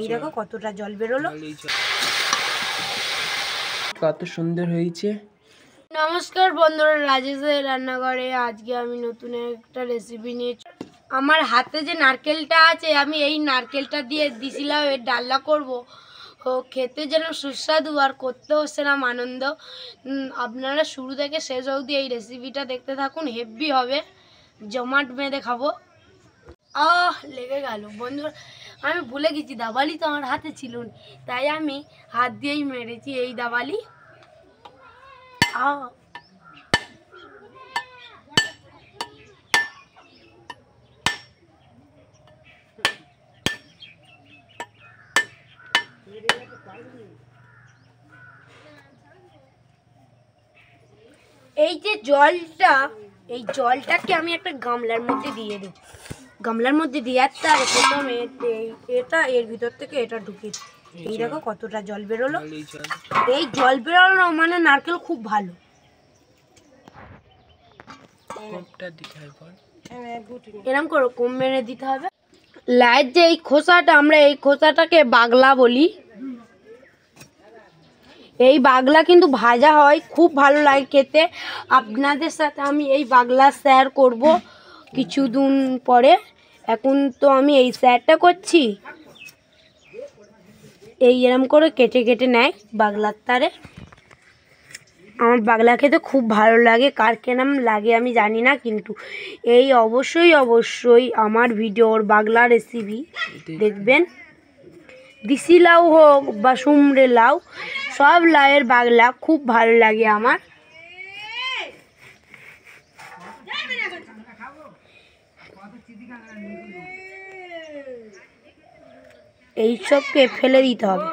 এই দেখো কতটা জল বেরোলো, কত সুন্দর হয়েছে। নমস্কার বন্ধুরা, রাজেশের রান্নাঘরে আজকে আমি নতুন একটা রেসিপি নিয়ে আমার হাতে যে নারকেলটা আছে আমি এই নারকেলটা দিয়ে দিছিলাম এর ডালনা করব। ও খেতে যেন সুস্বাদু আর করতেও সেরকম আনন্দ। আপনারা শুরু থেকে শেষ অবধি এই রেসিপিটা দেখতে থাকুন, হেভি হবে, জমাট বেঁধে খাবো। লেগে গেল বন্ধুরা, আমি ভুলে গেছি দাবালি তো আমার হাতে ছিল না, তাই আমি হাত দিয়েই মেরেছি এই দাবালি। এই যে জলটা, এই জলটাকে আমি একটা গামলার মধ্যে দিয়ে দেব, গামলার মধ্যে দিয়ে তার প্রথমে এটা এর ভিতর থেকে এটা ঢুকে, এই দেখো কতটা জল বেরোলো। এই জল বেরোলো মানে নারকেল খুব ভালো। এরকম করে কম মেরে দিতে হবে। লাইট যে এই খোসাটা, আমরা এই খোসাটাকে বাগলা বলি। এই বাগলা কিন্তু ভাজা হয়, খুব ভালো লাগে খেতে। আপনাদের সাথে আমি এই বাগলা শেয়ার করব কিছুদিন পরে। এখন তো আমি এই শেয়ারটা করছি। এই এরম করে কেটে কেটে নেয় বাগলার তারে। আমার বাগলা খেতে খুব ভালো লাগে, কার কেরম লাগে আমি জানি না, কিন্তু এই অবশ্যই আমার ভিডিওর বাগলা রেসিপি দেখবেন। দিশি লাউ হোক বা সুমড়ে লাউ, সব লাউয়ের বাগলা খুব ভালো লাগে আমার। এইসবকে ফেলে দিতে হবে।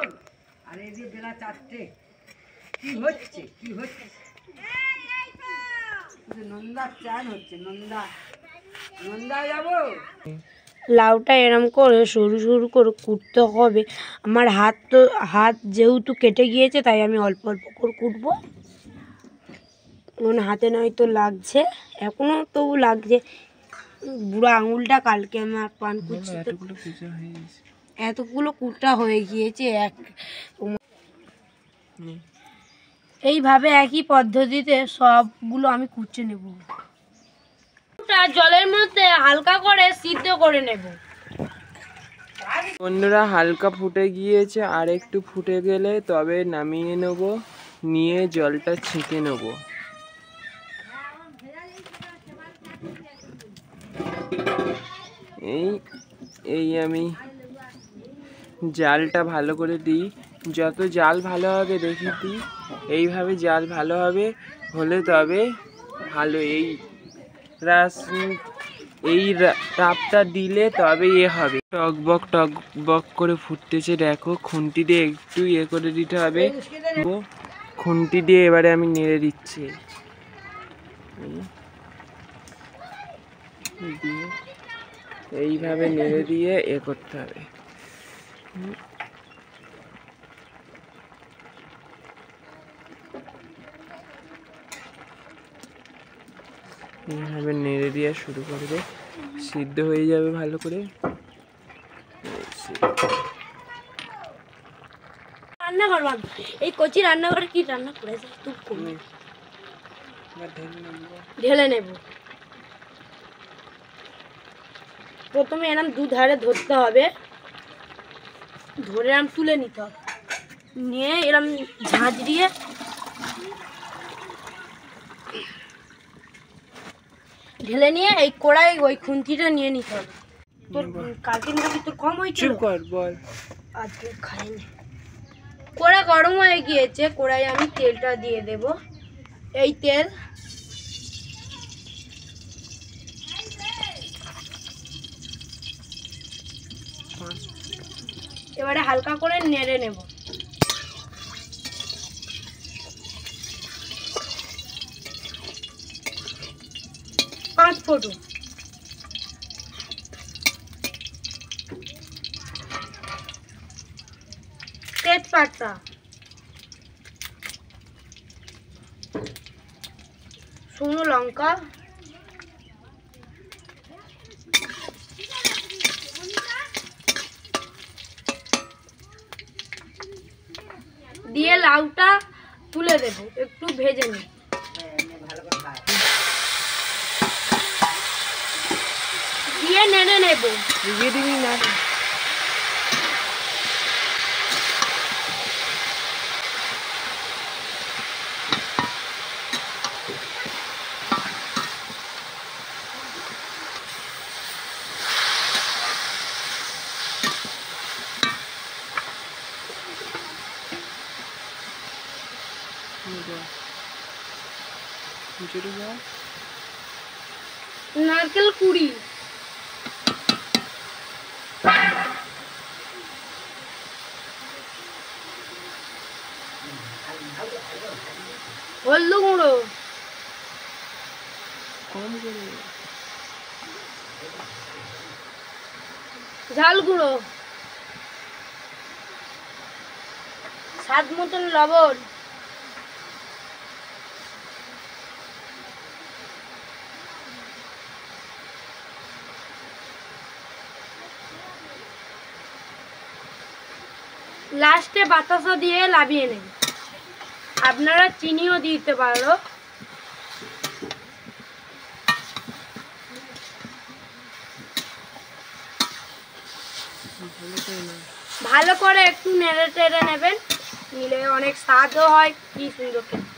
লাউটা এরম করে সরু সরু করে কুটতে হবে। আমার হাত যেহেতু কেটে গিয়েছে তাই আমি অল্প অল্প করে কুটবো। মনে হাতে নয়তো লাগছে, এখনো তবু লাগছে। বুড়ো আঙুলটা কালকে আমার পান কুচি, এতগুলো কুটা হয়ে গিয়েছে। এইভাবে একই পদ্ধতিতে সবগুলো আমি কুচে নেব। জলের মধ্যে হালকা করে সিদ্ধ করে নেব। বন্ধুরা হালকা ফুটে গিয়েছে, আর একটু ফুটে গেলে তবে নামিয়ে নেব, নিয়ে জলটা ছেঁকে নেব। এই আমি জালটা ভালো করে দিই, যত জাল ভালো হবে দেখি দিই। এইভাবে জাল ভালো হবে হলে তবে ভালো। এই তাপটা দিলে তবে হবে, টকবক করে ফুটতেছে। দেখো খুন্তি দিয়ে একটু করে দিতে হবে। খুন্তি দিয়ে এবারে আমি নেড়ে দিচ্ছি, এইভাবে নেড়ে দিয়ে করতে হবে। এইভাবে নেড়ে দিয়ে শুরু করবে, সিদ্ধ হয়ে যাবে ভালো করে। রান্নাঘর এই কচি রান্নাঘরে কি রান্না করেছে ঢেলে নেব। প্রথমে এরম দুধারে ধরতে হবে, ধরে এরম তুলে নিতে হবে, নিয়ে এরম ঝাঁঝ দিয়ে ঢেলে নিয়ে এই কড়াই ওই খুন্তিটা নিয়ে নিতে হবে। তোর কালকে নাকি তোর কম হয়েছিল, বল আজকে খাইনি। কড়া গরম হয়ে গিয়েছে, কড়াই আমি তেলটা দিয়ে দেব। এই তেল এবারে হালকা করে নেড়ে নেব। পাঁচ ফোড়ন, তেজপাতা, শুকনো লঙ্কা, দিয়ে লাউটা তুলে দেব, একটু ভেজে নিই। দিয়ে নেড়ে নেব। নারকেল কুড়ি, হলুদ গুঁড়ো, ঝাল গুঁড়ো, স্বাদ মতন লবণ, লাস্টে বাতাসা দিয়ে লাভিয়ে নেন। আপনারা চিনিও দিতে পারো। ভালো করে একটু নেড়ে টেড়ে নেবেন, নিলে অনেক স্বাদও হয়, কি সুন্দর খেতে।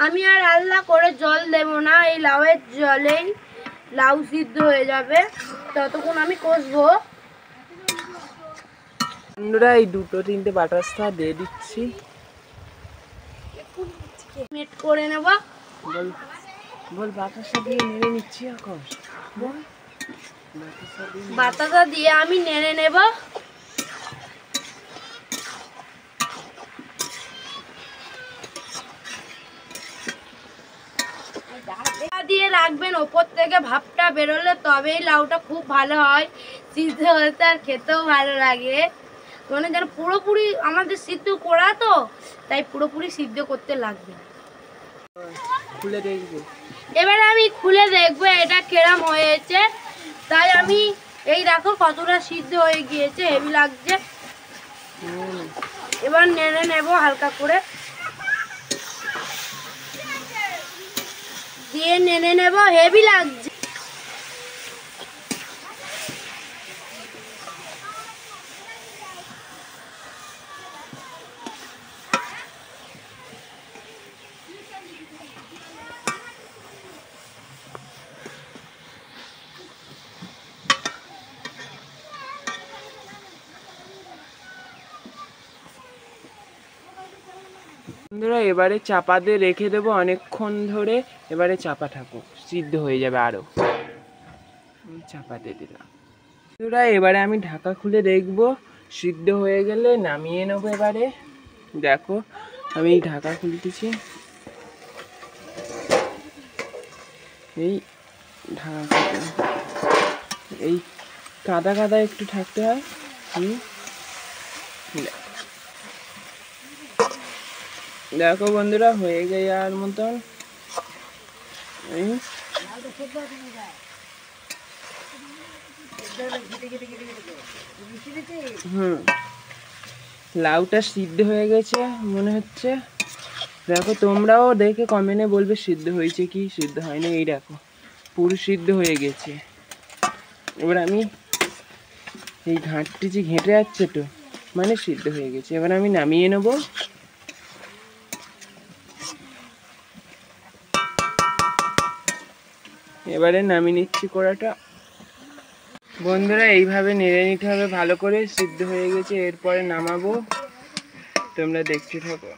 আমি আর আল্লাহ করে জল দেব না, এই লাউয়ের জলেই লাউ সিদ্ধ হয়ে যাবে, ততক্ষণ আমি কষবো। বন্ধুরা এই 2-3টে বাতাসা দিয়ে দিচ্ছি। মেট করে নেব। বল বল বাতাসা দিয়ে নেড়ে নিচ্ছি এখন। বাতাসা দিয়ে আমি নেড়ে নেব। দিয়ে রাখবেন, ওপর থেকে ভাপটা বেরোলে তবেই লাউটা খুব ভালো হয়, সিদ্ধ হতে আর খেতেও ভালো লাগে। মানে যেন পুরোপুরি আমাদের সিদ্ধ করা তো, তাই পুরোপুরি সিদ্ধ করতে লাগবে। খুলে দেখবো, এবারে আমি খুলে দেখবো এটা কেরম হয়েছে। তাই আমি এই দেখো কতটা সিদ্ধ হয়ে গিয়েছে, হেভি লাগছে। এবার নেড়ে নেব হালকা করে, দিয়ে নেড়ে নেব, হেভি লাগছে। বন্ধুরা এবারে চাপা দিয়ে রেখে দেবো অনেকক্ষণ ধরে। এবারে চাপা থাকুক, সিদ্ধ হয়ে যাবে আরো। চাপা দিয়ে দিলাম। বন্ধুরা এবারে আমি ঢাকা খুলে দেখবো, সিদ্ধ হয়ে গেলে নামিয়ে নেবো। এবারে দেখো আমি ঢাকা খুলতেছি, এই ঢাকা, এই কাদা কাদা একটু থাকতে হয়। দেখো বন্ধুরা হয়ে যাওয়ার মতন। লাউটা সিদ্ধ হয়ে গেছে মনে হচ্ছে। দেখো তোমরাও দেখে কমেন্টে বলবে সিদ্ধ হয়েছে কি সিদ্ধ হয়নি। এই দেখো পুরো সিদ্ধ হয়ে গেছে। এবার আমি এই ঘাঁটটি যে ঘেঁটে যাচ্ছে তো, মানে সিদ্ধ হয়ে গেছে। এবার আমি নামিয়ে নেবো। এবারে নামিয়ে নিচ্ছি কড়াটা। বন্ধুরা এইভাবে নেড়ে নিতে হবে ভালো করে, সিদ্ধ হয়ে গেছে। এরপরে নামাবো, তোমরা দেখতে থাকো।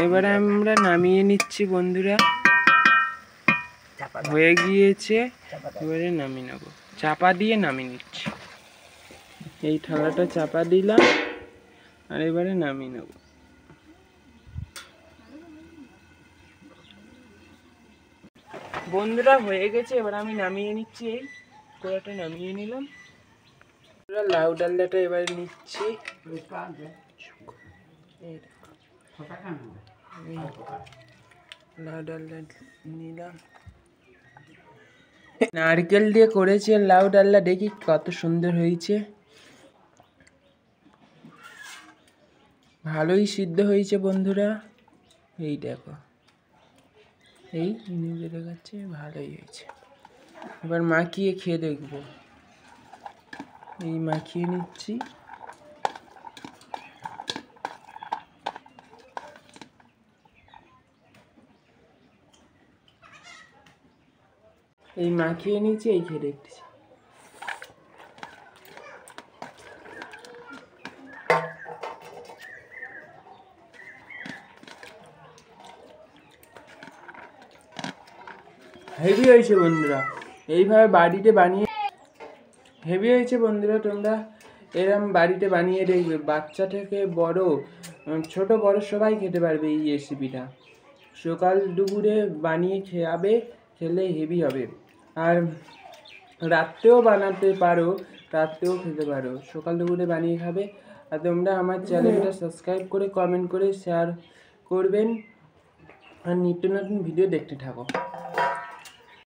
এবারে আমরা নামিয়ে নিচ্ছি বন্ধুরা, হয়ে গিয়েছে। এবারে নামিয়ে নেব, চাপা দিয়ে নামিয়ে নিচ্ছি। এই থালাটা চাপা দিলাম আর এবারে নামিয়ে নেব। বন্ধুরা হয়ে গেছে, এবার আমি নামিয়ে নিচ্ছি। এই কড়াটা নামিয়ে নিলাম। লাউ ডালটা এবারে নিচ্ছি। লাউ ডালটা নিলাম। নারকেল দিয়ে করেছে লাউ ডালটা, দেখি কত সুন্দর হয়েছে। ভালোই সিদ্ধ হয়েছে বন্ধুরা, এই দেখো, এই নিউজে দেখাচ্ছে ভালোই হয়েছে। এবার মাখিয়ে খেয়ে দেখবো। এই মাখিয়ে নিচ্ছি। এই মাখিয়ে নিচ্ছি, এই খেয়ে দেখতেছি। হেভি হয়েছে বন্ধুরা, এইভাবে বাড়িতে বানিয়ে হেভি হয়েছে বন্ধুরা। তোমরা এরম বাড়িতে বানিয়ে দেখবে, বাচ্চা থেকে বড়, ছোট বড় সবাই খেতে পারবে এই রেসিপিটা। সকাল দুপুরে বানিয়ে খাবে, খেলে হেভি হবে। আর রাত্রেও বানাতে পারো, রাত্রেও খেতে পারো, সকাল দুপুরে বানিয়ে খাবে। আর তোমরা আমার চ্যানেলটা সাবস্ক্রাইব করে, কমেন্ট করে, শেয়ার করবেন আর নিত্য নতুন ভিডিও দেখতে থাকো।